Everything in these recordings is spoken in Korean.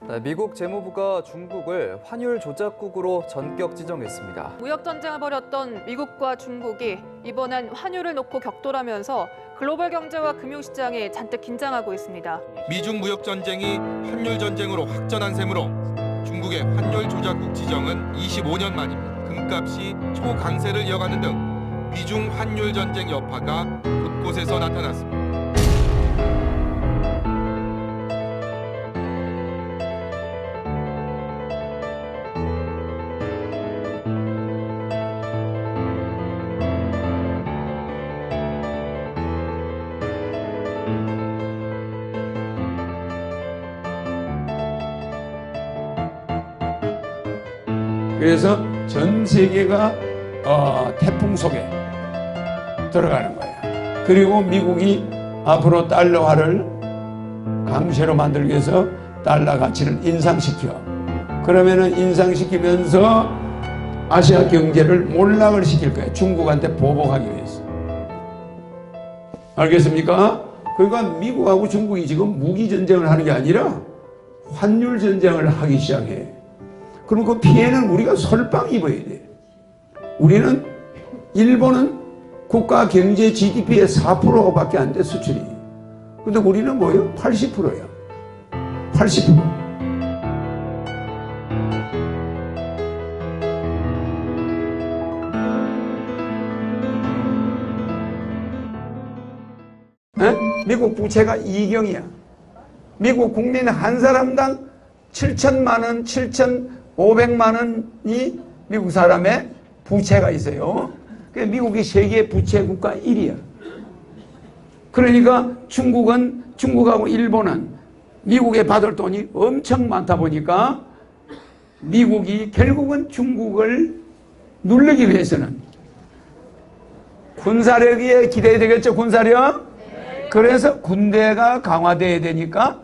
네, 미국 재무부가 중국을 환율 조작국으로 전격 지정했습니다. 무역 전쟁을 벌였던 미국과 중국이 이번엔 환율을 놓고 격돌하면서 글로벌 경제와 금융시장이 잔뜩 긴장하고 있습니다. 미중 무역 전쟁이 환율 전쟁으로 확전한 셈으로 중국의 환율 조작국 지정은 25년 만입니다. 금값이 초강세를 이어가는 등 미중 환율 전쟁 여파가 곳곳에서 나타났습니다. 그래서 전 세계가 태풍 속에 들어가는 거예요. 그리고 미국이 앞으로 달러화를 강세로 만들기 위해서 달러 가치를 인상시켜. 그러면은 인상시키면서 아시아 경제를 몰락을 시킬 거예요. 중국한테 보복하기 위해서. 알겠습니까? 그러니까 미국하고 중국이 지금 무기 전쟁을 하는 게 아니라 환율 전쟁을 하기 시작해. 그럼 그 피해는 우리가 솔빵 입어야 돼. 우리는 일본은 국가 경제 GDP의 4%밖에 안 돼, 수출이. 근데 우리는 뭐예요? 80%야. 80%. 미국 부채가 이경이야. 미국 국민 한 사람당 7천만 원, 7,500만 원이 미국 사람의 부채가 있어요. 미국이 세계 부채 국가 1위야. 그러니까 중국하고 일본은 미국에 받을 돈이 엄청 많다 보니까 미국이 결국은 중국을 누르기 위해서는 군사력이 기대야 되겠죠, 군사력? 그래서 군대가 강화돼야 되니까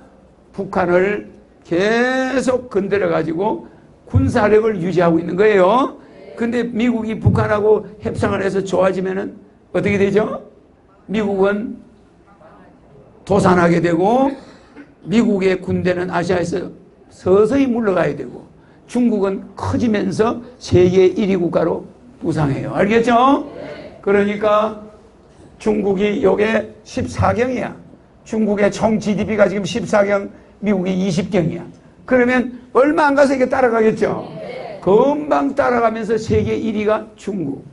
북한을 계속 건드려 가지고 군사력을 유지하고 있는 거예요. 근데 미국이 북한하고 협상을 해서 좋아지면은 어떻게 되죠? 미국은 도산하게 되고 미국의 군대는 아시아에서 서서히 물러가야 되고 중국은 커지면서 세계 1위 국가로 부상해요. 알겠죠? 그러니까 중국이 요게 14경이야. 중국의 총 GDP가 지금 14경, 미국이 20경이야. 그러면 얼마 안 가서 이게 따라가겠죠? 금방 따라가면서 세계 1위가 중국,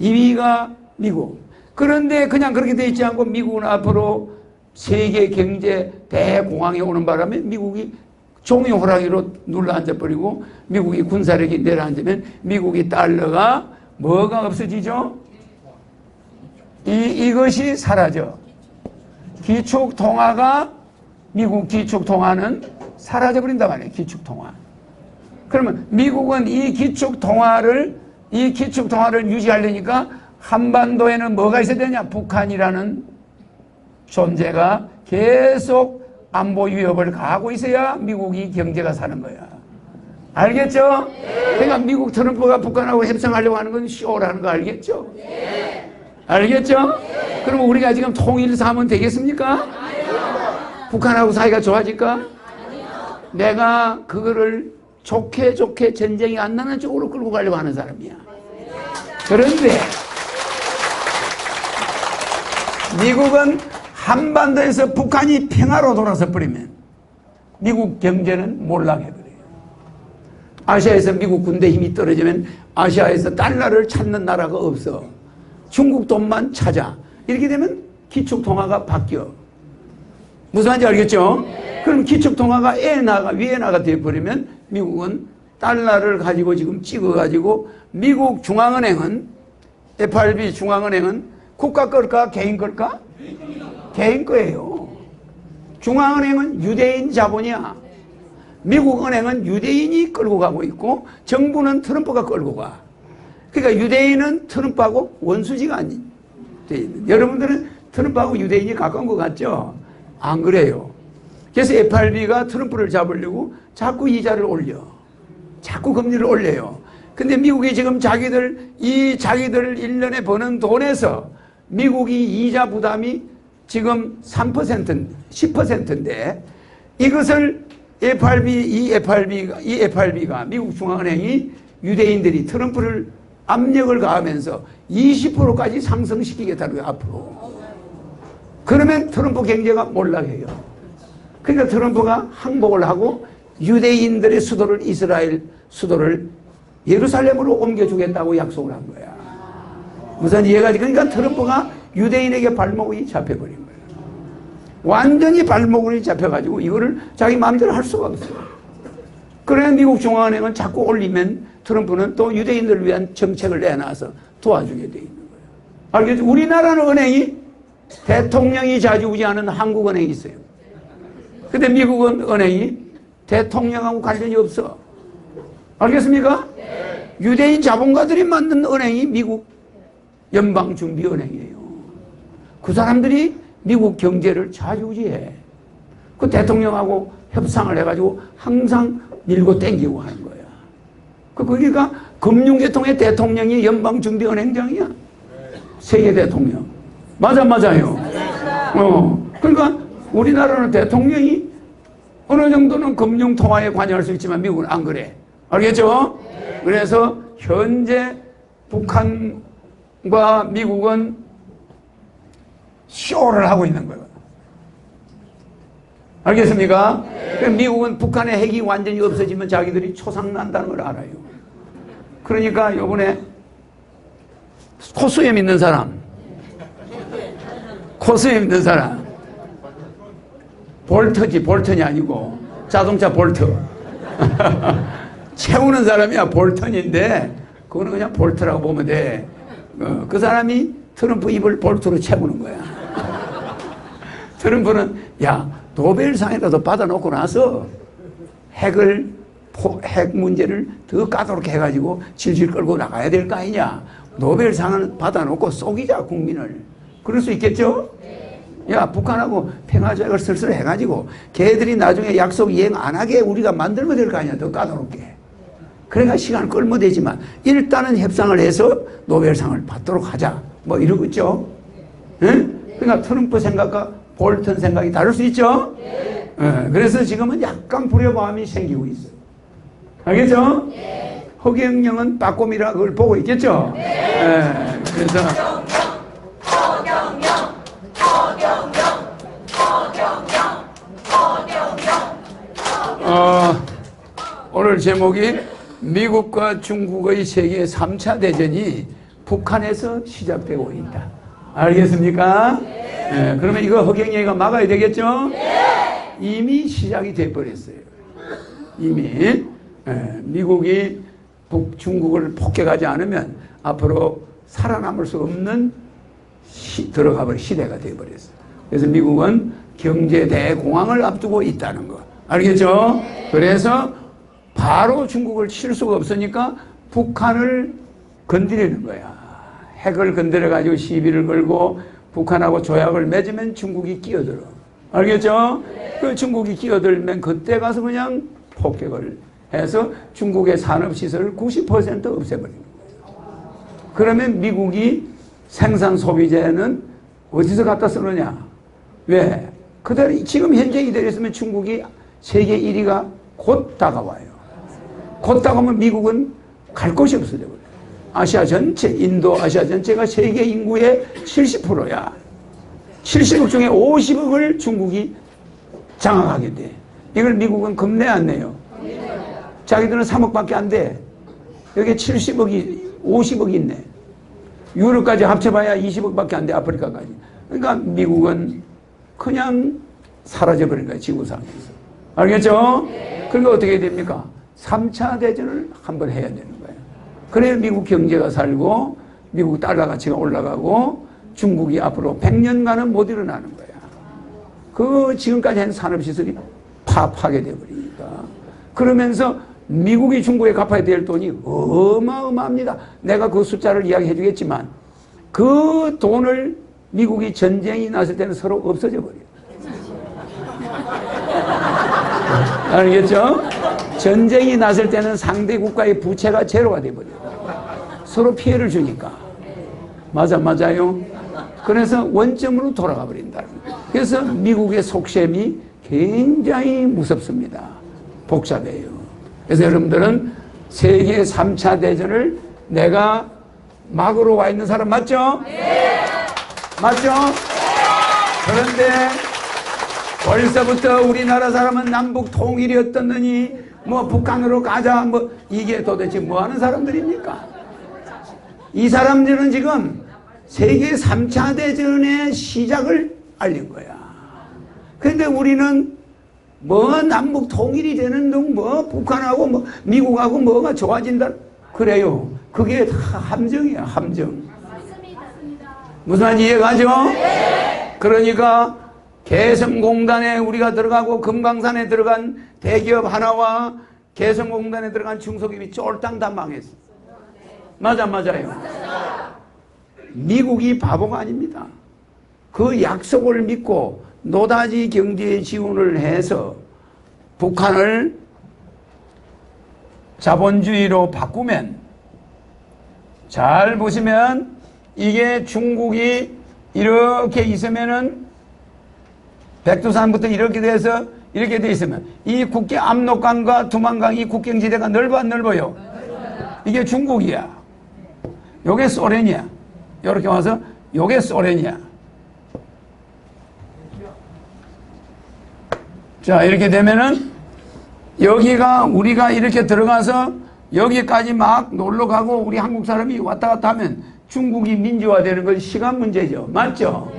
2위가 미국. 그런데 그냥 그렇게 돼 있지 않고 미국은 앞으로 세계 경제 대공황이 오는 바람에 미국이 종이 호랑이로 눌러앉아버리고 미국이 군사력이 내려앉으면 미국이 달러가 뭐가 없어지죠? 이것이 사라져. 기축통화가 미국 기축통화는 사라져버린단 말이에요. 기축통화. 그러면 미국은 이 기축통화를 유지하려니까 한반도에는 뭐가 있어야 되냐? 북한이라는 존재가 계속 안보 위협을 가하고 있어야 미국이 경제가 사는 거야. 알겠죠? 그러니까 미국 트럼프가 북한하고 협상하려고 하는 건 쇼라는 거 알겠죠? 알겠죠? 그럼 우리가 지금 통일사하면 되겠습니까? 북한하고 사이가 좋아질까? 내가 그거를 좋게 전쟁이 안 나는 쪽으로 끌고 가려고 하는 사람이야. 그런데 미국은 한반도에서 북한이 평화로 돌아서 버리면 미국 경제는 몰락해버려요. 아시아에서 미국 군대 힘이 떨어지면 아시아에서 달러를 찾는 나라가 없어. 중국 돈만 찾아. 이렇게 되면 기축통화가 바뀌어. 무슨 말인지 알겠죠? 그럼 기축통화가 위에나가 되어버리면 미국은 달러를 가지고 지금 찍어가지고 미국 중앙은행은 FRB 중앙은행은 국가 걸까 개인 걸까? 개인 거예요. 중앙은행은 유대인 자본이야. 미국 은행은 유대인이 끌고 가고 있고 정부는 트럼프가 끌고 가. 그러니까 유대인은 트럼프하고 원수지가 아닌. 여러분들은 트럼프하고 유대인이 가까운 것 같죠? 안 그래요. 그래서 FRB가 트럼프를 잡으려고 자꾸 이자를 올려. 자꾸 금리를 올려요. 근데 미국이 지금 자기들 1년에 버는 돈에서 미국이 이자 부담이 지금 3%, 10%인데 이것을 이 FRB가 미국 중앙은행이 유대인들이 트럼프를 압력을 가하면서 20%까지 상승시키겠다는 거예요, 앞으로. 그러면 트럼프 경제가 몰락해요. 그러니까 트럼프가 항복을 하고 유대인들의 수도를 이스라엘 수도를 예루살렘으로 옮겨주겠다고 약속을 한 거야. 무슨 이해가 지? 그러니까 트럼프가 유대인에게 발목이 잡혀버린 거예요. 완전히 발목이 잡혀가지고 이거를 자기 마음대로 할 수가 없어요. 그래 미국 중앙은행은 자꾸 올리면 트럼프는 또 유대인들을 위한 정책을 내놔서 도와주게 돼 있는 거예요. 알겠죠? 우리나라는 은행이 대통령이 좌지우지하는 한국은행이 있어요. 근데 미국은 은행이 대통령하고 관련이 없어. 알겠습니까? 네. 유대인 자본가들이 만든 은행이 미국 연방준비은행이에요. 그 사람들이 미국 경제를 좌지우지해. 그 대통령하고 협상을 해가지고 항상 밀고 땡기고 하는 거야. 그러니까 금융계통의 대통령이 연방준비은행장이야. 세계 대통령. 맞아요. 그러니까 우리나라는 대통령이 어느 정도는 금융통화에 관여할 수 있지만 미국은 안 그래. 알겠죠? 그래서 현재 북한과 미국은 쇼를 하고 있는 거예요. 알겠습니까? 미국은 북한의 핵이 완전히 없어지면 자기들이 초상난다는 걸 알아요. 그러니까 이번에 코수염 있는 사람, 볼턴이 아니고 자동차 볼트 채우는 사람이야. 볼턴인데 그거는 그냥 볼트라고 보면 돼. 그 사람이 트럼프 입을 볼트로 채우는 거야. 트럼프는 야 노벨상이라도 받아놓고 나서 핵 문제를 더 까다롭게 해가지고 질질 끌고 나가야 될 거 아니냐. 노벨상을 받아놓고 속이자 국민을. 그럴 수 있겠죠? 야 북한하고 평화조약을 슬슬 해가지고 걔들이 나중에 약속 이행 안 하게 우리가 만들면 될 거 아니야. 더 까다롭게. 그러니까 시간을 끌면 되지만 일단은 협상을 해서 노벨상을 받도록 하자. 뭐 이러고 있죠. 그러니까 트럼프 생각과 볼턴 생각이 다를 수 있죠. 그래서 지금은 약간 불협화음이 생기고 있어요. 알겠죠? 허경영은 빠꼼이라 그걸 보고 있겠죠. 그래서 오늘 제목이 미국과 중국의 세계 3차 대전이 북한에서 시작되고 있다. 알겠습니까? 그러면 이거 허경영이가 막아야 되겠죠? 이미 시작이 돼버렸어요. 이미 미국이 중국을 폭격하지 않으면 앞으로 살아남을 수 없는 들어가버린 시대가 돼버렸어요. 그래서 미국은 경제 대공황을 앞두고 있다는 거. 알겠죠? 그래서 바로 중국을 칠 수가 없으니까 북한을 건드리는 거야. 핵을 건드려가지고 시비를 걸고 북한하고 조약을 맺으면 중국이 끼어들어. 알겠죠? 그 중국이 끼어들면 그때 가서 그냥 폭격을 해서 중국의 산업시설을 90% 없애버리는 거예요. 그러면 미국이 생산 소비재는 어디서 갖다 쓰느냐? 왜? 그대로 지금 현재 이대로 있으면 중국이 세계 1위가 곧 다가와요. 곧 다가오면 미국은 갈 곳이 없어져 버려요. 아시아 전체, 인도 아시아 전체가 세계 인구의 70%야. 70억 중에 50억을 중국이 장악하게 돼. 이걸 미국은 겁내 안 내요. 자기들은 3억밖에 안 돼. 여기 70억이 50억이 있네. 유럽까지 합쳐봐야 20억밖에 안 돼. 아프리카까지. 그러니까 미국은 그냥 사라져버린 거야. 지구상에서. 알겠죠? 그러니까 어떻게 됩니까? 3차 대전을 한번 해야 되는 거예요. 그래야 미국 경제가 살고 미국 달러 가치가 올라가고 중국이 앞으로 100년간은 못 일어나는 거야. 그 지금까지 한 산업시설이 파괴돼 버리니까. 그러면서 미국이 중국에 갚아야 될 돈이 어마어마합니다. 내가 그 숫자를 이야기해 주겠지만 그 돈을 미국이 전쟁이 났을 때는 서로 없어져 버려요. 알겠죠? 전쟁이 났을 때는 상대 국가의 부채가 제로가 돼버려요. 서로 피해를 주니까. 맞아요. 그래서 원점으로 돌아가 버린다. 그래서 미국의 속셈이 굉장히 무섭습니다. 복잡해요. 그래서 여러분들은 세계 3차 대전을 내가 막으로 와 있는 사람 맞죠? 네. 맞죠? 그런데 벌써부터 우리나라 사람은 남북 통일이 어떻느니 뭐 북한으로 가자 뭐 이게 도대체 뭐 하는 사람들입니까? 이 사람들은 지금 세계 3차 대전의 시작을 알린 거야. 그런데 우리는 뭐 남북 통일이 되는 등 뭐 북한하고 뭐 미국하고 뭐가 좋아진다 그래요. 그게 다 함정이야, 함정. 무슨 말인지 이해가죠? 그러니까 개성공단에 우리가 들어가고 금강산에 들어간 대기업 하나와 개성공단에 들어간 중소기업이 쫄딱 다 망했어. 맞아요. 미국이 바보가 아닙니다. 그 약속을 믿고 노다지 경제 지원을 해서 북한을 자본주의로 바꾸면 잘 보시면 이게 중국이 이렇게 있으면은 백두산부터 이렇게 돼서 이렇게 돼 있으면 이 국계 압록강과 두만강 이 국경지대가 넓어 안 넓어요? 이게 중국이야. 요게 소련이야. 이렇게 와서 요게 소련이야. 자, 이렇게 되면은 여기가 우리가 이렇게 들어가서 여기까지 막 놀러 가고 우리 한국 사람이 왔다 갔다 하면 중국이 민주화되는 건 시간 문제죠. 맞죠?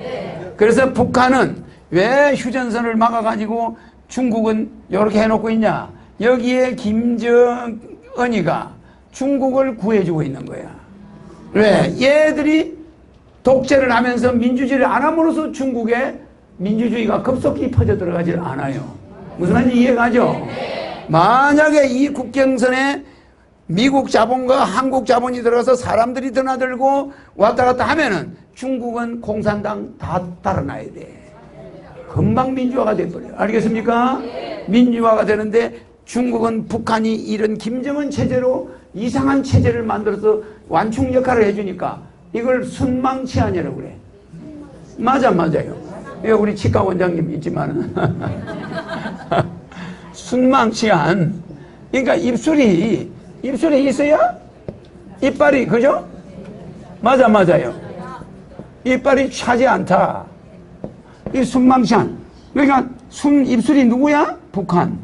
그래서 북한은 왜 휴전선을 막아가지고 중국은 이렇게 해놓고 있냐? 여기에 김정은이가 중국을 구해주고 있는 거야. 왜? 얘들이 독재를 하면서 민주주의를 안 함으로써 중국에 민주주의가 급속히 퍼져 들어가질 않아요. 무슨 말인지 이해가죠? 만약에 이 국경선에 미국 자본과 한국 자본이 들어가서 사람들이 드나들고 왔다 갔다 하면은 중국은 공산당 다 달아나야 돼. 금방 민주화가 돼버려요. 알겠습니까? 민주화가 되는데 중국은 북한이 이런 김정은 체제로 이상한 체제를 만들어서 완충 역할을 해주니까 이걸 순망치안이라고 그래. 맞아요. 이거 우리 치과 원장님 있지만은 순망치안. 그러니까 입술이 있어야 이빨이 그죠? 맞아요. 이빨이 차지 않다. 이 순망치안. 그러니까 입술이 누구야? 북한.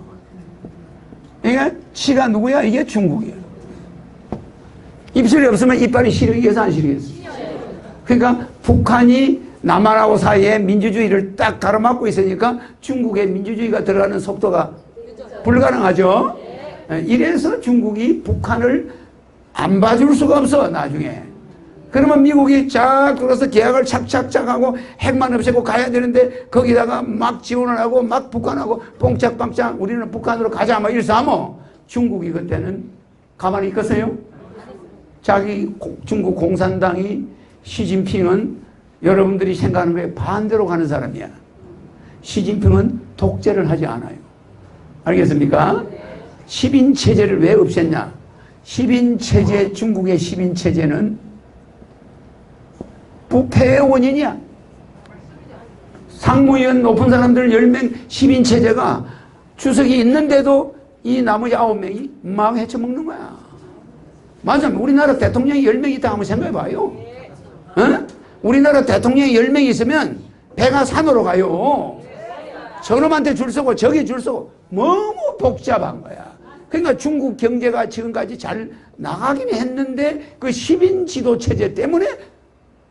이게 치가 누구야? 이게 중국이야. 입술이 없으면 이빨이 시리겠어 안 시리겠어? 그러니까 북한이 남한하고 사이에 민주주의를 딱 가로막고 있으니까 중국의 민주주의가 들어가는 속도가 불가능하죠. 이래서 중국이 북한을 안 봐줄 수가 없어 나중에. 그러면 미국이 쫙 들어서 계약을 착착착 하고 핵만 없애고 가야 되는데 거기다가 막 지원을 하고 막 북한하고 뽕짝빵짝 우리는 북한으로 가자 막 일삼어. 중국이 그때는 가만히 있겠어요? 자기 중국 공산당이 시진핑은 여러분들이 생각하는 거에 반대로 가는 사람이야. 시진핑은 독재를 하지 않아요. 알겠습니까? 10인 체제를 왜 없앴냐? 10인 체제, 중국의 10인 체제는 부패의 원인이야. 상무위원 높은 사람들 10명 10인 체제가 주석이 있는데도 이 나머지 9명이 막 헤쳐먹는 거야. 맞아. 우리나라 대통령이 10명 있다 한번 생각해봐요. 어? 우리나라 대통령이 10명 있으면 배가 산으로 가요. 저놈한테 줄 서고 저기 줄 서고 너무 복잡한 거야. 그러니까 중국 경제가 지금까지 잘 나가긴 했는데 그 10인 지도 체제 때문에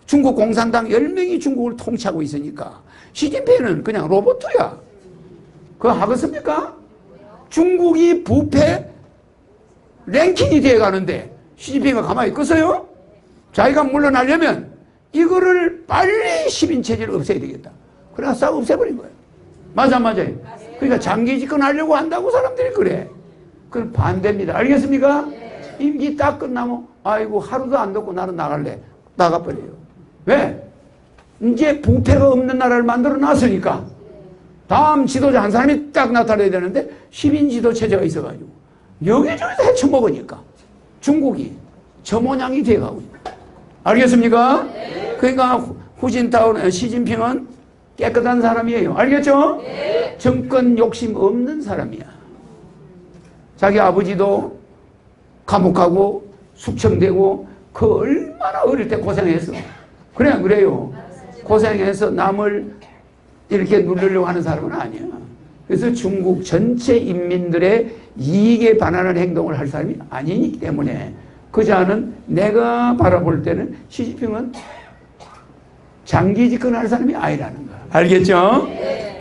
중국 공산당 10명이 중국을 통치하고 있으니까 시진핑은 그냥 로봇이야. 그거 하겠습니까? 중국이 부패 랭킹이 되어 가는데 시진핑이 가만히 있겠어요? 자기가 물러나려면 이거를 빨리 10인 체제를 없애야 되겠다. 그래서 싹 없애버린 거예요. 맞아요. 그러니까 장기 집권하려고 한다고 사람들이 그래. 그건 반대입니다. 알겠습니까? 임기 딱 끝나면 아이고 하루도 안 뒀고 나는 나갈래. 나가버려요. 왜? 이제 부패가 없는 나라를 만들어 놨으니까 다음 지도자 한 사람이 딱 나타나야 되는데 10인 지도 체제가 있어가지고 여기저기서 헤쳐먹으니까 중국이 저 모양이 돼가고 있다. 알겠습니까? 그러니까 후진타오 시진핑은 깨끗한 사람이에요. 알겠죠? 정권 욕심 없는 사람이야. 자기 아버지도 감옥 가고 숙청되고 그 얼마나 어릴 때 고생했어. 그래 안 그래요? 고생해서 남을 이렇게 누르려고 하는 사람은 아니야. 그래서 중국 전체 인민들의 이익에 반하는 행동을 할 사람이 아니기 때문에 그자는 내가 바라볼 때는 시진핑은 장기 집권할 사람이 아니라는 거야. 알겠죠?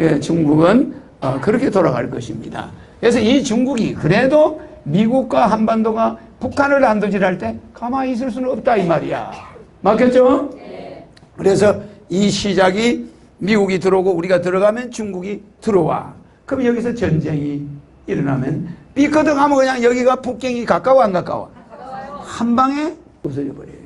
예, 중국은 그렇게 돌아갈 것입니다. 그래서 이 중국이 그래도 미국과 한반도가 북한을 안도질할 때 가만히 있을 수는 없다 이 말이야. 맞겠죠? 그래서 이 시작이 미국이 들어오고 우리가 들어가면 중국이 들어와. 그럼 여기서 전쟁이 일어나면 삐끗하면 그냥 여기가 북경이 가까워 안 가까워? 한 방에 부서져 버려요.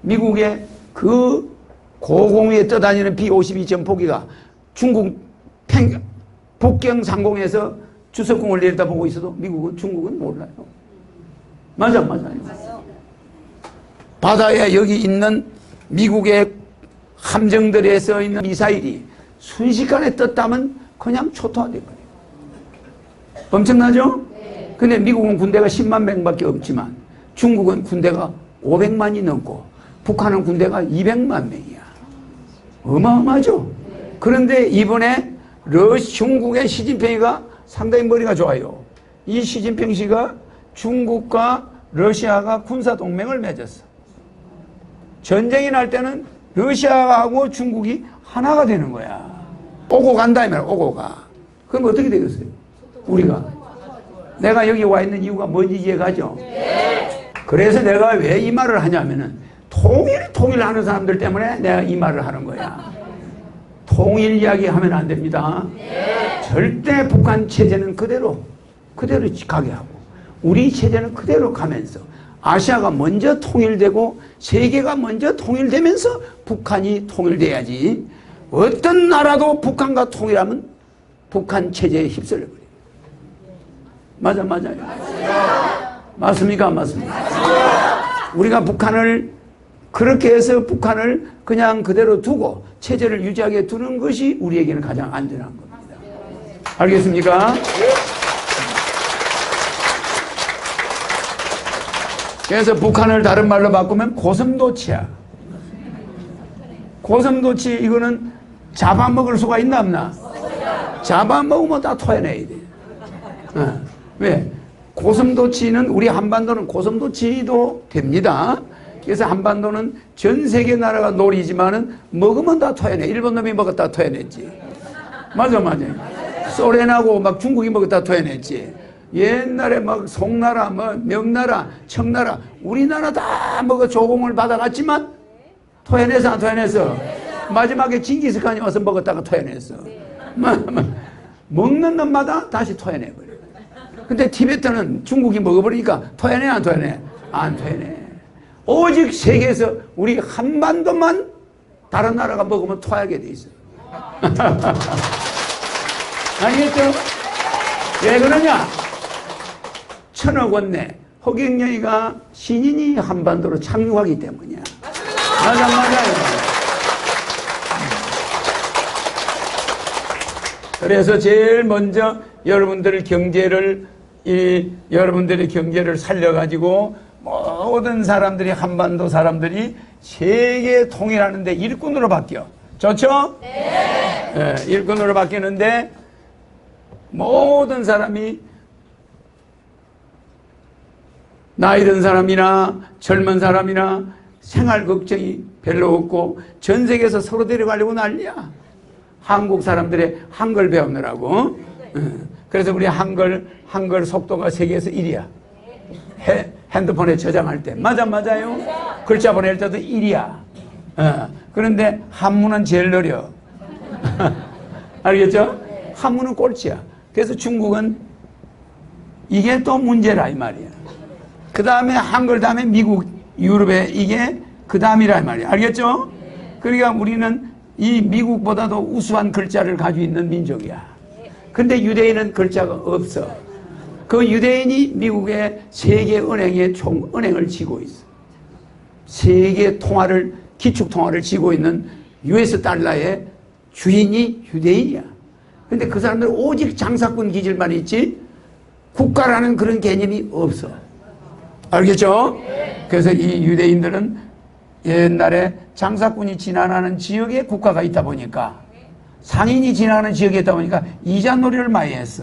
미국의 그 고공위에 떠다니는 B-52 전포기가 중국 북경 상공에서 주석궁을 내리다 보고 있어도 미국은 중국은 몰라요. 맞아요. 바다에 여기 있는 미국의 함정들에 서 있는 미사일이 순식간에 떴다면 그냥 초토화돼 버려요. 엄청나죠? 근데 미국은 군대가 10만 명밖에 없지만 중국은 군대가 500만이 넘고 북한은 군대가 200만 명이야. 어마어마하죠? 그런데 이번에 중국의 시진핑이가 상당히 머리가 좋아요. 이 시진핑 씨가 중국과 러시아가 군사동맹을 맺었어. 전쟁이 날 때는 러시아하고 중국이 하나가 되는 거야. 오고 간다 이 말이야. 오고 가. 그럼 어떻게 되겠어요? 우리가 내가 여기 와 있는 이유가 뭔지 이해가죠? 그래서 내가 왜 이 말을 하냐면은 통일하는 사람들 때문에 내가 이 말을 하는 거야. 통일 이야기 하면 안 됩니다. 절대 북한 체제는 그대로 가게 하고 우리 체제는 그대로 가면서 아시아가 먼저 통일되고 세계가 먼저 통일되면서 북한이 통일돼야지. 어떤 나라도 북한과 통일하면 북한 체제에 휩쓸려 버려요. 맞아요. 맞습니까? 안 맞습니까? 우리가 북한을 그렇게 해서 북한을 그냥 그대로 두고 체제를 유지하게 두는 것이 우리에게는 가장 안전한 겁니다. 알겠습니까? 그래서 북한을 다른 말로 바꾸면 고슴도치야. 고슴도치 이거는 잡아먹을 수가 있나 없나? 잡아먹으면 다 토해내야 돼. 왜? 고슴도치는 우리 한반도는 고슴도치도 됩니다. 그래서 한반도는 전 세계 나라가 놀이지만은 먹으면 다 토해내. 일본 놈이 먹었다 토해냈지. 맞아. 소련하고 막 중국이 먹었다 토해냈지. 옛날에 막 송나라, 명나라, 청나라, 우리나라 다 먹어 조공을 받아갔지만 토해내서 안 토해냈어? 마지막에 징기스칸이 와서 먹었다가 토해냈어. 먹는 놈마다 다시 토해내버려. 근데 티베트는 중국이 먹어버리니까 토해내 안 토해내? 안 토해내. 오직 세계에서 우리 한반도만 다른 나라가 먹으면 토하게 돼 있어. 아니겠죠? 왜 그러냐? 1,000억 원 내 허경영이가 신인이 한반도로 착륙하기 때문이야. 맞아요. 그래서 제일 먼저 여러분들의 경제를 살려가지고 모든 사람들이 한반도 사람들이 세계 통일하는데 일꾼으로 바뀌어. 좋죠? 네. 일꾼으로 바뀌는데 모든 사람이 나이 든 사람이나 젊은 사람이나 생활 걱정이 별로 없고 전 세계에서 서로 데려가려고 난리야. 한국 사람들의 한글 배우느라고. 그래서 우리 한글 속도가 세계에서 1위야. 핸드폰에 저장할 때. 맞아요. 글자 보낼 때도 1위야. 그런데 한문은 제일 느려. 알겠죠? 한문은 꼴찌야. 그래서 중국은 이게 또 문제라 이 말이야. 그 다음에 한글 다음에 미국, 유럽에 이게 그 다음이라 이 말이야. 알겠죠? 그러니까 우리는 이 미국보다도 우수한 글자를 가지고 있는 민족이야. 근데 유대인은 글자가 없어. 그 유대인이 미국의 세계 은행의 은행을 쥐고 있어. 세계 통화를, 기축 통화를 쥐고 있는 US 달러의 주인이 유대인이야. 근데 그 사람들은 오직 장사꾼 기질만 있지 국가라는 그런 개념이 없어. 알겠죠? 그래서 이 유대인들은 옛날에 장사꾼이 지나가는 지역에 국가가 있다 보니까, 상인이 지나가는 지역에 있다 보니까 이자놀이를 많이 했어.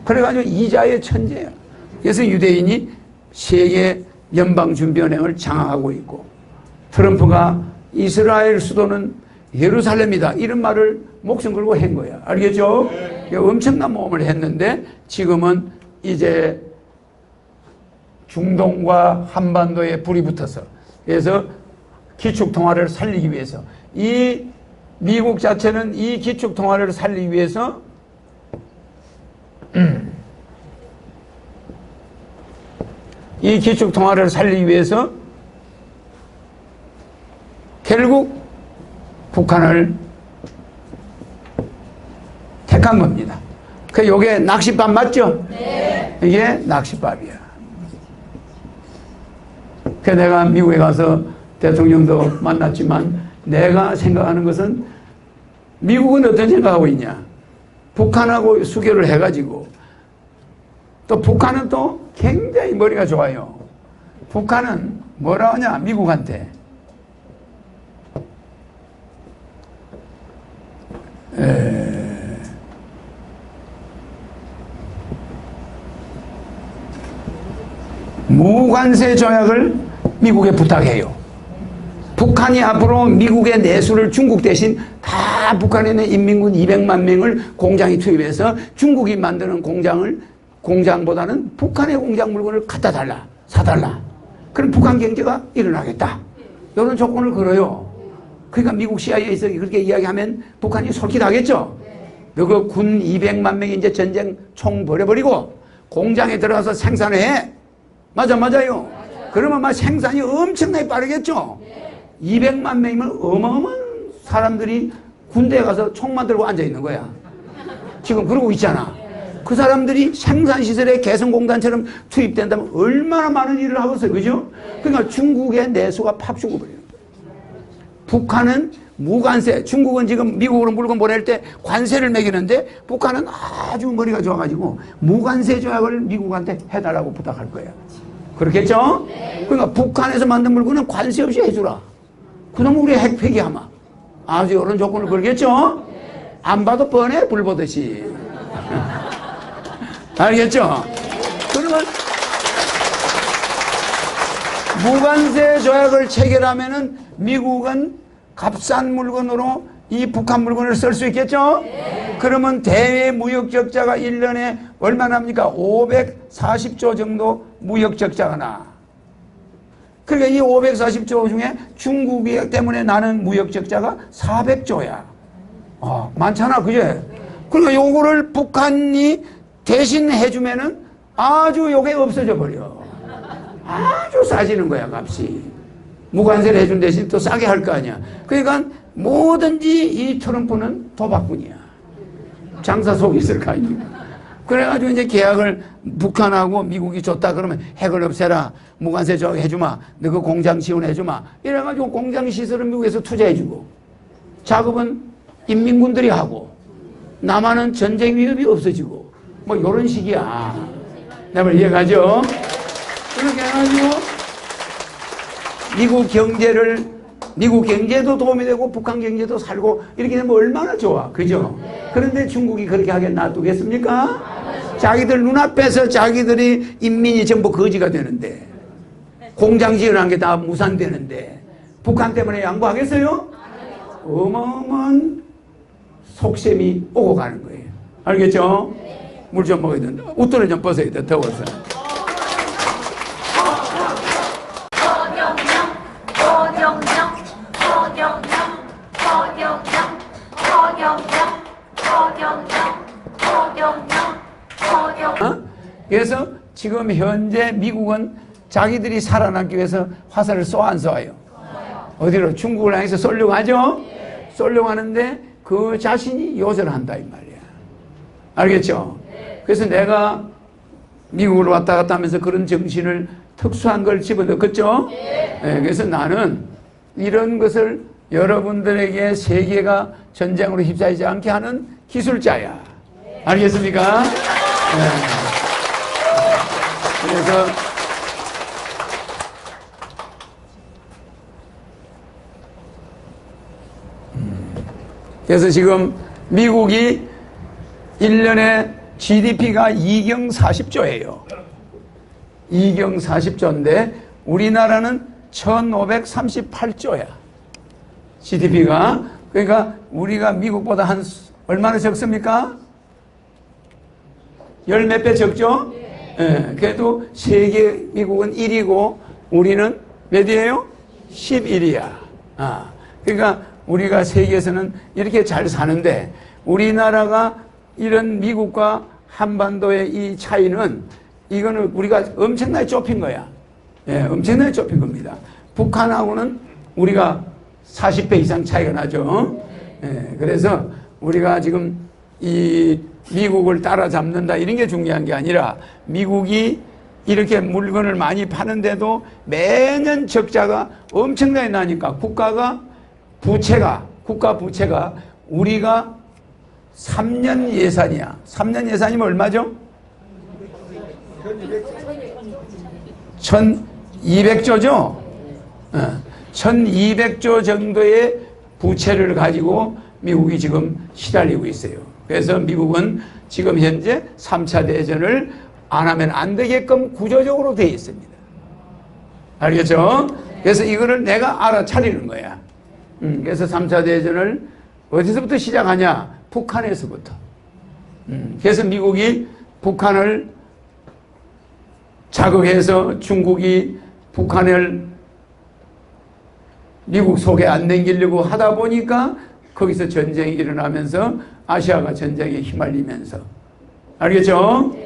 그래가지고 이자의 천재야. 그래서 유대인이 세계 연방준비은행을 장악하고 있고, 트럼프가 이스라엘 수도는 예루살렘이다 이런 말을 목숨 걸고 한 거야. 알겠죠? 엄청난 모험을 했는데 지금은 이제 중동과 한반도에 불이 붙어서, 그래서 기축통화를 살리기 위해서, 이 미국 자체는 이 기축통화를 살리기 위해서 이 기축통화를 살리기 위해서 결국 북한을 택한 겁니다. 그 요게 낚싯밥 맞죠? 네. 이게 낚싯밥이야. 그 내가 미국에 가서 대통령도 만났지만 내가 생각하는 것은, 미국은 어떤 생각하고 있냐? 북한하고 수교를 해가지고, 또 북한은 또 굉장히 머리가 좋아요. 북한은 뭐라 하냐? 미국한테 무관세 조약을 미국에 부탁해요. 북한이 앞으로 미국의 내수를 중국 대신 다 북한에 있는 인민군 200만 명을 공장에 투입해서 중국이 만드는 공장보다는 북한의 공장 물건을 갖다 달라, 사달라. 그럼 북한 경제가 일어나겠다. 이런 조건을 걸어요. 그러니까 미국 CIA에서 그렇게 이야기하면 북한이 솔깃하겠죠. 너그 군 200만 명이 이제 전쟁 총 버려버리고 공장에 들어가서 생산을 해. 맞아요. 그러면 막 생산이 엄청나게 빠르겠죠. 200만 명이면 어마어마한 사람들이 군대에 가서 총만 들고 앉아 있는 거야. 지금 그러고 있잖아. 그 사람들이 생산시설에 개성공단처럼 투입된다면 얼마나 많은 일을 하겠어요. 그죠? 그러니까 중국의 내수가 팍 죽어버려요. 북한은 무관세, 중국은 지금 미국으로 물건 보낼 때 관세를 매기는데 북한은 아주 머리가 좋아가지고 무관세 조약을 미국한테 해달라고 부탁할 거예요. 그렇겠죠? 그러니까 북한에서 만든 물건은 관세 없이 해주라. 그럼 우리 핵 폐기하마. 아주 이런 조건을 걸겠죠? 안 봐도 뻔해, 불 보듯이. 알겠죠? 그러면 무관세 조약을 체결하면은 미국은 값싼 물건으로 이 북한 물건을 쓸 수 있겠죠? 그러면 대외 무역 적자가 1년에 얼마나 합니까? 540조 정도 무역 적자가 나. 그러니까 이 540조 중에 중국 때문에 나는 무역 적자가 400조야. 많잖아, 그제? 그러니까 요거를 북한이 대신 해주면은 아주 요게 없어져 버려. 아주 싸지는 거야, 값이. 무관세를 해준 대신 또 싸게 할 거 아니야. 그러니까 뭐든지 이 트럼프는 도박꾼이야. 장사 속이 있을 거 아닙니까? 그래가지고 이제 계약을 북한하고 미국이 줬다 그러면 핵을 없애라. 무관세 조약 해주마. 너 그 공장 지원해주마. 이래가지고 공장 시설을 미국에서 투자해주고, 작업은 인민군들이 하고, 남한은 전쟁 위협이 없어지고, 뭐 이런 식이야. 내가 이해가죠? 그렇게 해가지고 미국 경제도 도움이 되고 북한 경제도 살고 이렇게 되면 얼마나 좋아. 그죠? 그런데 중국이 그렇게 하게 놔두겠습니까? 자기들 눈앞에서 자기들이 인민이 전부 거지가 되는데, 공장 지어놓은 게 다 무산되는데 북한 때문에 양보하겠어요? 어마어마한 속셈이 오고 가는 거예요. 알겠죠? 물 좀 먹어야 된다. 옷들을 좀 벗어야 돼. 더워서. 그래서 지금 현재 미국은 자기들이 살아남기 위해서 화살을 쏘 안 쏘아요? 어디로? 중국을 향해서 쏘려고 하죠? 쏘려고 하는데 그 자신이 요절한다 이 말이야. 알겠죠? 그래서 내가 미국으로 왔다 갔다 하면서 그런 정신을 특수한 걸 집어넣었죠? 그래서 나는 이런 것을 여러분들에게 세계가 전쟁으로 휩싸이지 않게 하는 기술자야. 알겠습니까? 그래서 그래서 지금 미국이 1년에 GDP가 2경 40조예요. 2경 40조인데 우리나라는 1538조야. GDP가. 그러니까 우리가 미국보다 한 얼마나 적습니까? 열 몇 배 적죠? 예, 그래도 세계 미국은 1위고 우리는 몇이에요? 11위야. 아, 그러니까 우리가 세계에서는 이렇게 잘 사는데 우리나라가 이런 미국과 한반도의 이 차이는 이거는 우리가 엄청나게 좁힌 거야. 예, 엄청나게 좁힌 겁니다. 북한하고는 우리가 40배 이상 차이가 나죠. 예, 그래서 우리가 지금 이 미국을 따라잡는다 이런 게 중요한 게 아니라 미국이 이렇게 물건을 많이 파는데도 매년 적자가 엄청나게 나니까 국가 부채가 우리가 3년 예산이야. 3년 예산이면 얼마죠? 1200조죠? 1200조 정도의 부채를 가지고 미국이 지금 시달리고 있어요. 그래서 미국은 지금 현재 3차 대전을 안 하면 안 되게끔 구조적으로 되어 있습니다. 알겠죠? 그래서 이거를 내가 알아차리는 거야. 그래서 3차 대전을 어디서부터 시작하냐? 북한에서부터. 그래서 미국이 북한을 자극해서 중국이 북한을 미국 속에 안 당기려고 하다 보니까 거기서 전쟁이 일어나면서 아시아가 전쟁에 휘말리면서. 알겠죠?